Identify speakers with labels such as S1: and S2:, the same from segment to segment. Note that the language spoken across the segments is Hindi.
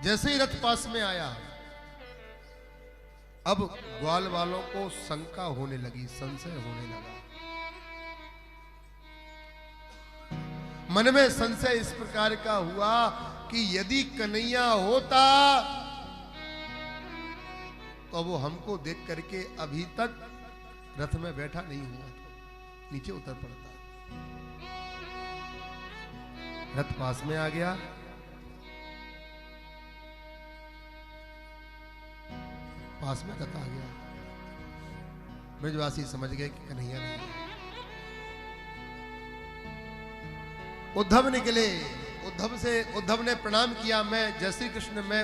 S1: जैसे ही रथ पास में आया, अब ग्वाल वालों को शंका होने लगी, संशय होने लगा। मन में संशय इस प्रकार का हुआ कि यदि कन्हैया होता तो वो हमको देख करके अभी तक रथ में बैठा नहीं हुआ था, नीचे उतर पड़ता। रथ पास में आ गया, पास में रथ आ गया। ब्रजवासी समझ गए कि कन्हैया नहीं है। उद्धव निकले। उद्धव ने प्रणाम किया, मैं जय श्री कृष्ण, मैं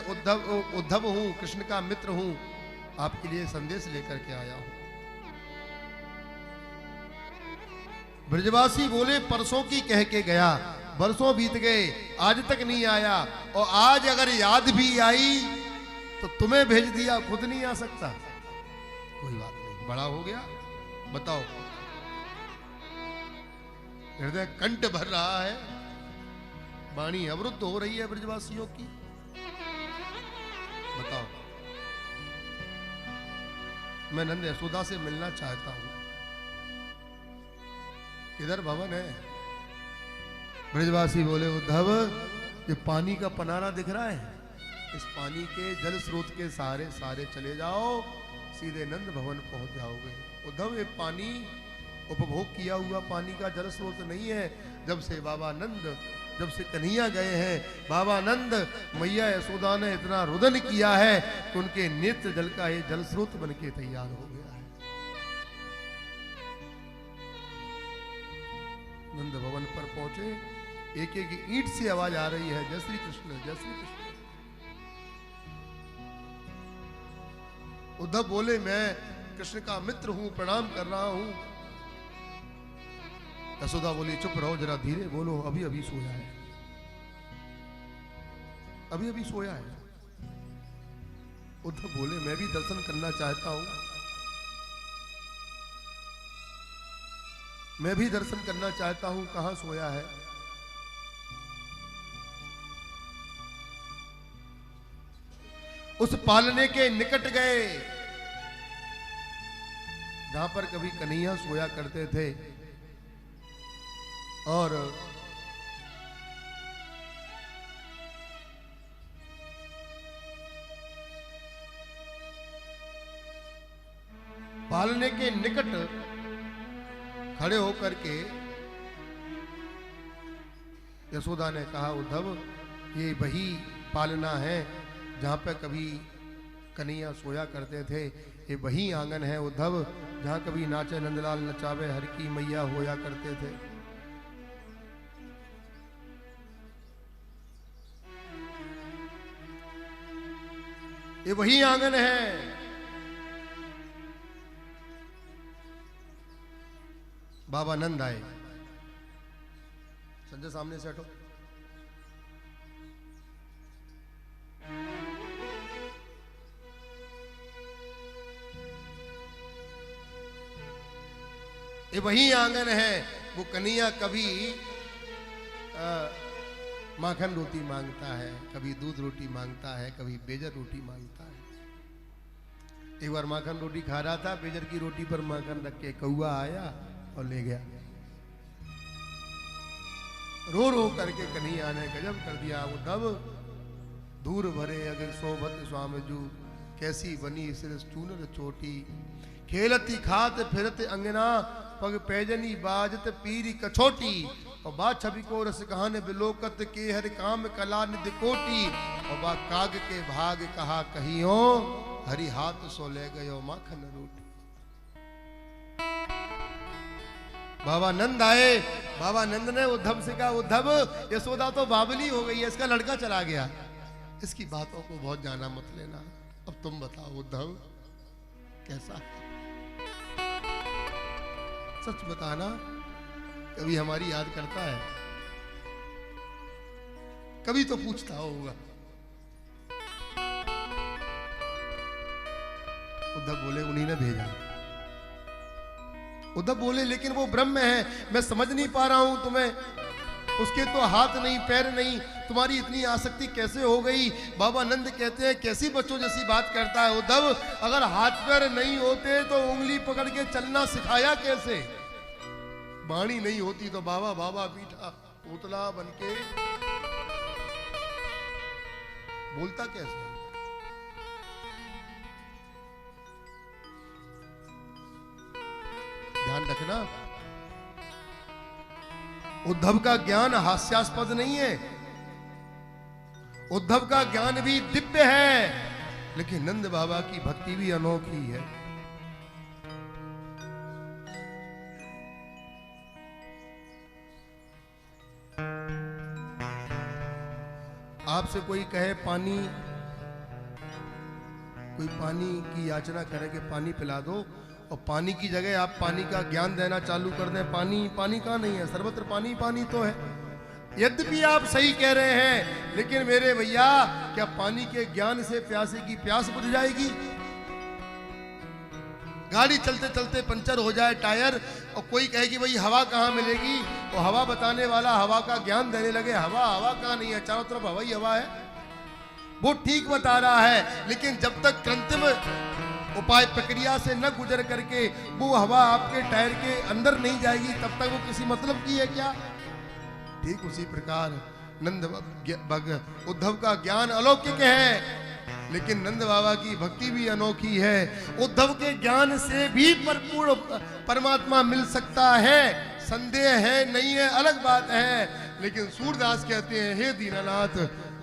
S1: उद्धव हूं, कृष्ण का मित्र हूं, आपके लिए संदेश लेकर के आया हूं। ब्रजवासी बोले, परसों की कह के गया, बरसों बीत गए, आज तक नहीं आया, और आज अगर याद भी आई तो तुम्हें भेज दिया, खुद नहीं आ सकता। कोई बात नहीं, बड़ा हो गया, बताओ। हृदय कंठ भर रहा है, वाणी अवरुद्ध हो रही है ब्रजवासियों की। बताओ, मैं नंद यशोदा से मिलना चाहता हूं, किधर भवन है? ब्रजवासी बोले, उद्धव, ये पानी का पनारा दिख रहा है, इस पानी के जल स्रोत के सहारे चले जाओ, सीधे नंद भवन पहुंच जाओगे। उद्धव, ये पानी उपभोग किया हुआ पानी का जल स्रोत नहीं है। जब से कन्हैया गए हैं, बाबा नंद, मैया यशोदा ने इतना रुदन किया है कि उनके नेत्र जल का ये जल स्रोत बन के तैयार हो गया है। नंद भवन पर पहुंचे, एक एक ईंट से आवाज आ रही है, जय श्री कृष्ण, जय श्री कृष्ण। उद्धव बोले, मैं कृष्ण का मित्र हूं, प्रणाम कर रहा हूं। यशोदा बोली, चुप रहो, जरा धीरे बोलो, अभी अभी सोया है, अभी अभी सोया है। उद्धव बोले, मैं भी दर्शन करना चाहता हूं, मैं भी दर्शन करना चाहता हूं, कहां सोया है? उस पालने के निकट गए जहां पर कभी कन्हैया सोया करते थे, और पालने के निकट खड़े होकर के यशोदा ने कहा, उद्धव, ये वही पालना है जहां पर कभी कन्हैया सोया करते थे, ये वही आंगन है उद्धव, जहां कभी नाचे नंदलाल नचावे हर की मैया होया करते थे। ये वही आंगन है। बाबा नंद आए। संजय, सामने से हटो। ये वही आंगन है। वो कन्हैया कभी माखन रोटी मांगता है, कभी दूध रोटी मांगता है, कभी बेजर रोटी मांगता है। एक बार माखन रोटी खा रहा था, बेजर की रोटी पर माखन रख के कौआ आया और ले गया। रो रो करके कन्हैया ने गजब कर दिया, उद्धव, दूर भरे अगर सोभत स्वामजू, कैसी बनी सिर चूनर चोटी, खेलती खात फिरत अंगना, पग पैजनी बाजत पीरी कछोटी, और बा छवि को रस कहान बिलोकत के हर काम कला निधि कोटी, और बा काग के भाग कहा कहियो, हरि हाथ सो ले गयो माखन रोटी। बाबा नंद आए। बाबा नंद ने उद्धव से कहा, उद्धव, यशोदा तो बावली हो गई है, इसका लड़का चला गया, इसकी बातों को बहुत जाना मत लेना। अब तुम बताओ उद्धव, कैसा? सच बताना, कभी हमारी याद करता है? कभी तो पूछता होगा। उद्धव बोले, उन्हीं ने भेजा। उद्धव बोले, लेकिन वो ब्रह्म है, मैं समझ नहीं पा रहा हूं तुम्हें, उसके तो हाथ नहीं, पैर नहीं, तुम्हारी इतनी आसक्ति कैसे हो गई? बाबा नंद कहते हैं कैसी बच्चों जैसी बात करता है उद्धव, अगर हाथ पैर नहीं होते तो उंगली पकड़ के चलना सिखाया कैसे? बाणी नहीं होती तो बाबा बाबा पीठा पुतला बनके बोलता कैसे? ध्यान रखना, उद्धव का ज्ञान हास्यास्पद नहीं है, उद्धव का ज्ञान भी दिव्य है, लेकिन नंद बाबा की भक्ति भी अनोखी है। आपसे कोई कहे पानी, कोई पानी की याचना करे कि पानी पिला दो, और पानी की जगह आप पानी का ज्ञान देना चालू कर दें, पानी पानी का नहीं है, सर्वत्र पानी पानी तो है। यद्यपि आप सही कह रहे हैं, लेकिन मेरे भैया क्या पानी के ज्ञान से प्यासे की प्यास बुझ जाएगी? गाड़ी चलते चलते पंचर हो जाए टायर, और कोई कहे कि भाई हवा कहाँ मिलेगी, तो हवा बताने वाला हवा का ज्ञान देने लगे, हवा हवा कहाँ नहीं है, चारों तरफ हवा ही हवा है, वो ठीक बता रहा है, लेकिन जब तक कृत्रिम उपाय प्रक्रिया से न गुजर करके वो हवा आपके टायर के अंदर नहीं जाएगी, तब तक वो किसी मतलब की है क्या? ठीक उसी प्रकार नंद उद्धव का ज्ञान अलौकिक है, लेकिन नंद बाबा की भक्ति भी अनोखी है। उद्धव के ज्ञान से भी भरपूर परमात्मा मिल सकता है, संदेह है नहीं है अलग बात है, लेकिन सूरदास कहते हैं हे दीनानाथ,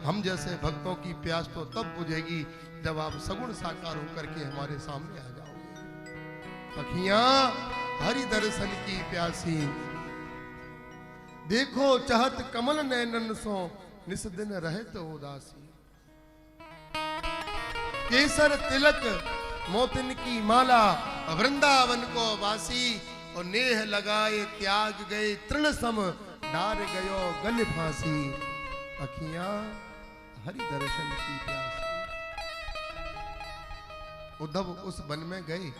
S1: हम जैसे भक्तों की प्यास तो तब बुझेगी जब आप सगुण साकार होकर के हमारे सामने आ जाओगे। अखियां हरि दर्शन की प्यासी, देखो चाहत कमल नैनन सो, निस दिन रहत उदासी। केसर तिलक मोतिन की माला, वृंदावन को वासी, और नेह लगाए त्याग गए तृण सम, डार गयो गल फांसी। अखियां हरि दर्शन की प्यासी। उद्धव उस वन में गए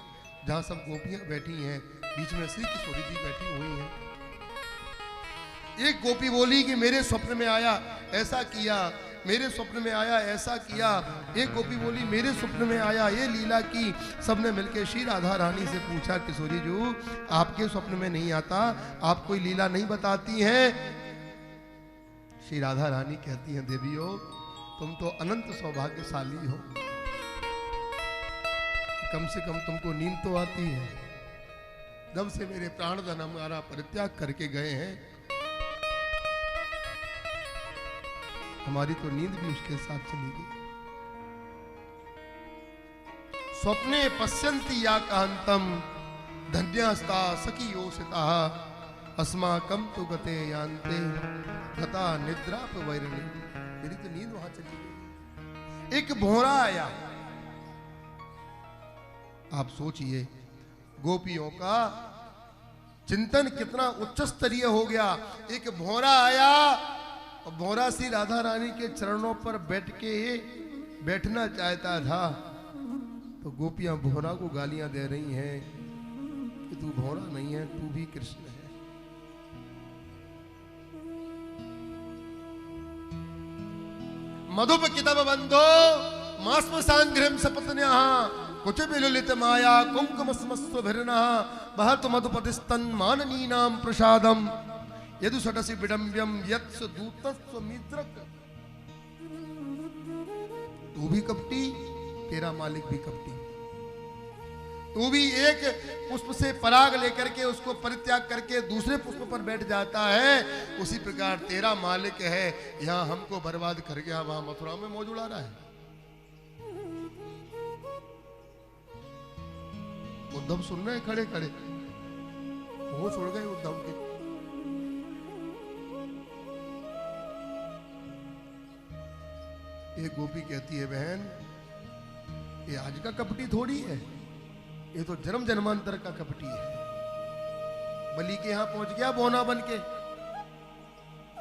S1: जहां सब गोपियां बैठी हैं, बीच में श्री किशोरी जी बैठी हुई हैं। एक गोपी बोली कि मेरे स्वप्न में आया ऐसा किया, मेरे स्वप्न में आया ऐसा किया। एक गोपी बोली मेरे स्वप्न में आया ये लीला की। सबने मिलकर श्री राधा रानी से पूछा किशोरी जी आपके स्वप्न में नहीं आता, आप कोई लीला नहीं बताती हैं? श्री राधा रानी कहती हैं देवियों तुम तो अनंत सौभाग्यशाली हो, कम से कम तुमको नींद तो आती है। जब से मेरे प्राणधन हमारा परित्याग करके गए हैं, हमारी तो नींद भी उसके साथ चली गई। स्वप्ने पश्यन्ति या कहंतम, धन्यस्ता सखी योषिता, अस्माकं तु गते यान्ते, गता निद्राप वैरिणी। मेरी तो नींद वहां चली गई। एक भौरा आया, आप सोचिए गोपियों का चिंतन कितना उच्च स्तरीय हो गया। एक भौरा आया और भौरा श्री राधा रानी के चरणों पर बैठना चाहता था, तो गोपियां भौरा को गालियां दे रही हैं कि तू भौरा नहीं है, तू भी कृष्ण है। मधुप कितब बंधो मास्म सांग्रहम सपत्न्या, कुछ विलुलित माया कुंकुम स्मस्वभिर्नः, बहत मधुपतिस्तन माननीनाम प्रसादम, यदु सटसि विडम्ब्यम यत्स दूतस्व मित्रक। तू भी कपटी, तेरा मालिक भी कपटी। तू भी एक पुष्प से पराग लेकर के उसको परित्याग करके दूसरे पुष्प पर बैठ जाता है, उसी प्रकार तेरा मालिक है यहां हमको बर्बाद कर गया, वहां मथुरा में मौज उड़ा रहा है। उद्धव सुन रहे खड़े खड़े, वो छोड़ गए उद्धव के। एक गोपी कहती है बहन ये आज का कपटी थोड़ी है, ये तो जन्म जन्मांतर का कपटी है। बलि के यहां पहुंच गया बोना बन के,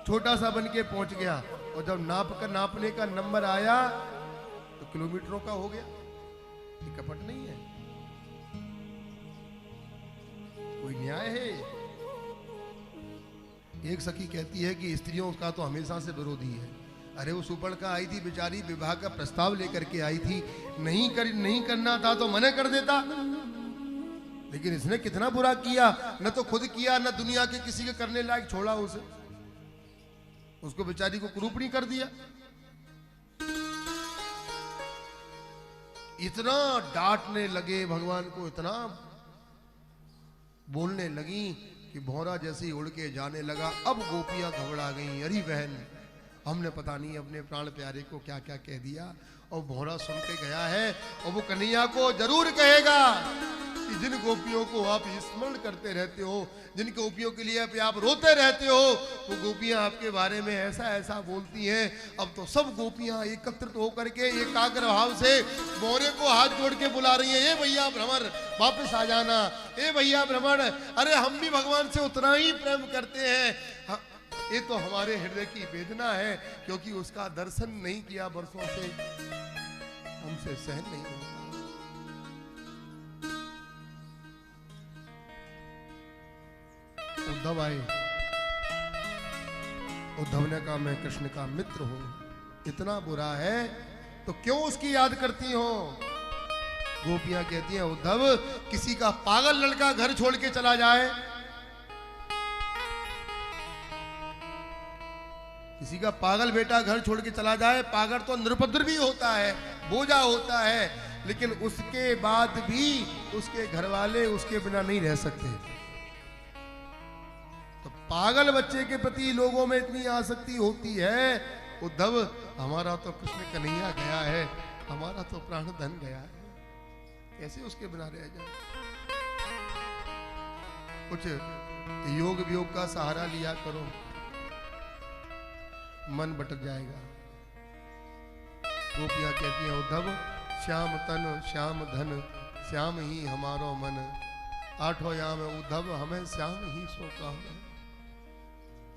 S1: छोटा सा बन के पहुंच गया, और जब नापने का नंबर आया तो किलोमीटरों का हो गया। ये कपट नहीं है, कोई न्याय है। एक सखी कहती है कि स्त्रियों का तो हमेशा से विरोधी है, अरे वो सुपर्णखा आई थी बेचारी, विवाह का प्रस्ताव लेकर के आई थी, नहीं करना था तो मना कर देता, लेकिन इसने कितना बुरा किया, न तो खुद किया न दुनिया के किसी के करने लायक छोड़ा उसे, उसको बेचारी को कुरूपणी कर दिया। इतना डांटने लगे भगवान को, इतना बोलने लगी कि भौरा जैसे ही उड़ के जाने लगा। अब गोपियां घबरा गईं, अरे बहन हमने पता नहीं अपने प्राण प्यारे को क्या क्या कह दिया, और भौरा सुन के गया है, और वो कन्हैया को जरूर कहेगा कि जिन गोपियों को आप स्मरण करते रहते हो, जिन गोपियों के लिए आप रोते रहते हो, वो गोपियां आपके बारे में ऐसा ऐसा बोलती हैं। अब तो सब गोपियां एकत्रित होकर के एकाग्र भाव से भौरे को हाथ जोड़ के बुला रही हैं, ए भैया भ्रमर वापस आ जाना, ए भैया भ्रमर, अरे हम भी भगवान से उतना ही प्रेम करते हैं, ये तो हमारे हृदय की वेदना है, क्योंकि उसका दर्शन नहीं किया वर्षों से, हमसे सहन नहीं होता। उद्धव आए, उद्धव ने कहा मैं कृष्ण का मित्र हूं, इतना बुरा है तो क्यों उसकी याद करती हो? गोपियां कहती हैं उद्धव किसी का पागल लड़का घर छोड़ के चला जाए, किसी का पागल बेटा घर छोड़ के चला जाए, पागल तो निरुपद्र भी होता है, बोझा होता है, लेकिन उसके बाद भी उसके घर वाले उसके बिना नहीं रह सकते। तो पागल बच्चे के प्रति लोगों में इतनी आसक्ति होती है। उद्धव हमारा तो कृष्ण कन्हैया गया है, हमारा तो प्राण धन गया है, कैसे उसके बिना रह जाए? कुछ योग वियोग का सहारा लिया करो, मन भटक जाएगा। गोपियां कहती हैं उद्धव श्याम तन श्याम धन श्याम ही हमारो मन, आठों याम उद्धव हमें श्याम ही सो काम है,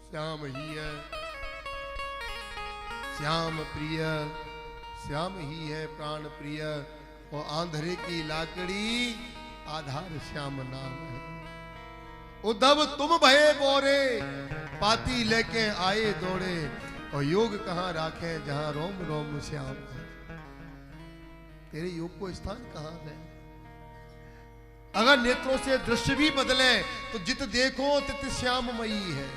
S1: श्याम ही है, श्याम प्रिय, श्याम ही है प्राण प्रिय, और आंधरे की लाकड़ी आधार श्याम नाम है। उद्धव तुम भये बोरे पाती लेके आए दौड़े, और योग कहां राखे जहां रोम रोम श्याम है। तेरे योग को स्थान कहां है? अगर नेत्रों से दृश्य भी बदले तो जित देखो तित श्याममयी है,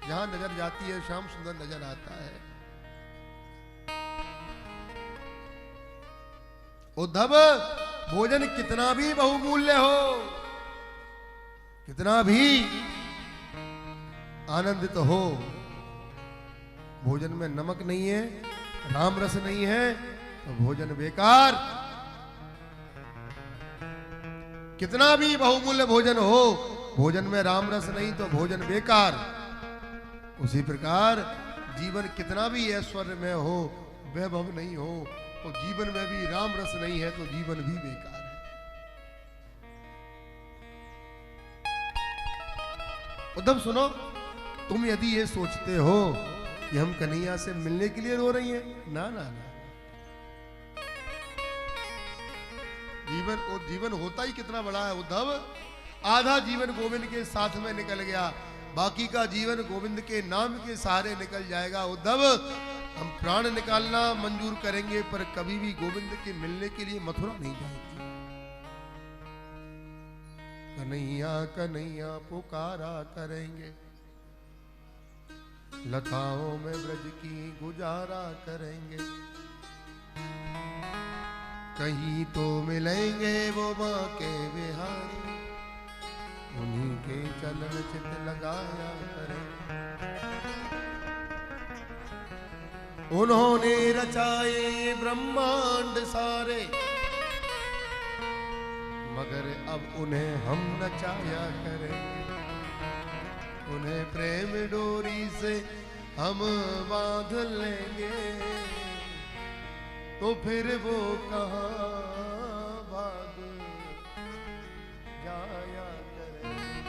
S1: जहां नजर जाती है श्याम सुंदर नजर आता है। उद्धव भोजन कितना भी बहुमूल्य हो, कितना भी आनंदित हो, भोजन में नमक नहीं है, राम रस नहीं है तो भोजन बेकार। कितना भी बहुमूल्य भोजन हो, भोजन में राम रस नहीं तो भोजन बेकार। उसी प्रकार जीवन कितना भी ऐश्वर्य में हो, वैभव नहीं हो, तो जीवन में भी राम रस नहीं है तो जीवन भी बेकार है। उद्धव सुनो, तुम यदि ये सोचते हो कि हम कन्हैया से मिलने के लिए रो रही हैं, ना ना ना, जीवन होता ही कितना बड़ा है उद्धव। आधा जीवन गोविंद के साथ में निकल गया, बाकी का जीवन गोविंद के नाम के सहारे निकल जाएगा। उद्धव हम प्राण निकालना मंजूर करेंगे, पर कभी भी गोविंद के मिलने के लिए मथुरा नहीं जाएंगे। कन्हैया कन्हैया पुकारा करेंगे, लताओं में ब्रज की गुजारा करेंगे, कहीं तो मिलेंगे वो माँ के बिहारी, उन्हीं के चलन चित लगाया करेंगे। उन्होंने रचाए ब्रह्मांड सारे, मगर अब उन्हें हम नचाया करेंगे, उन्हें प्रेम डोरी से हम बांध लेंगे, तो फिर वो कहां भाग जाया करेंगे।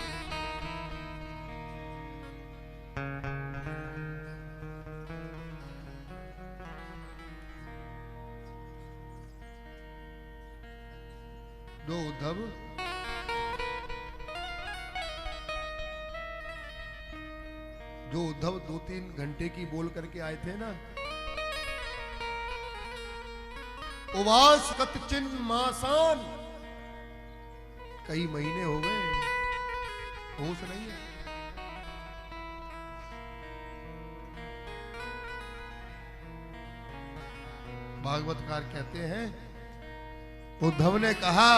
S1: दो उद्धव जो उद्धव 2-3 घंटे की बोल करके आए थे ना, उवास कत चिन्ह मासान, कई महीने हो गए, होश नहीं है। भागवतकार कहते हैं उद्धव ने कहा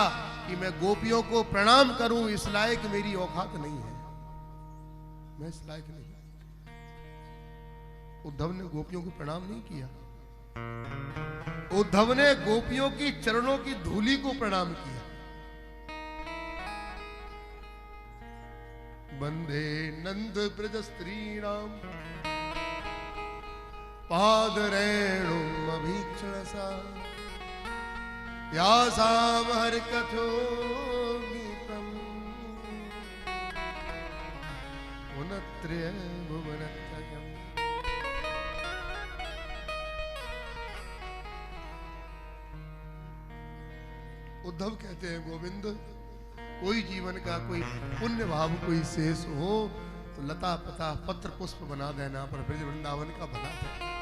S1: कि मैं गोपियों को प्रणाम करूं, इस लायक मेरी औकात नहीं है, मैं इस लायक नहीं। उद्धव ने गोपियों को प्रणाम नहीं किया, उद्धव ने गोपियों की चरणों की धूली को प्रणाम किया। वंदे नंद ब्रज स्त्रीणाम पाद रेणुम अभीक्षण सा, यासाम हर कथो गीतम उनत्र्य भुवनत्रयम्। उद्धव कहते हैं गोविंद, कोई जीवन का कोई पुण्य भाव कोई शेष हो तो लता पता पत्र पुष्प बना देना, पर ब्रज वृंदावन का भला है।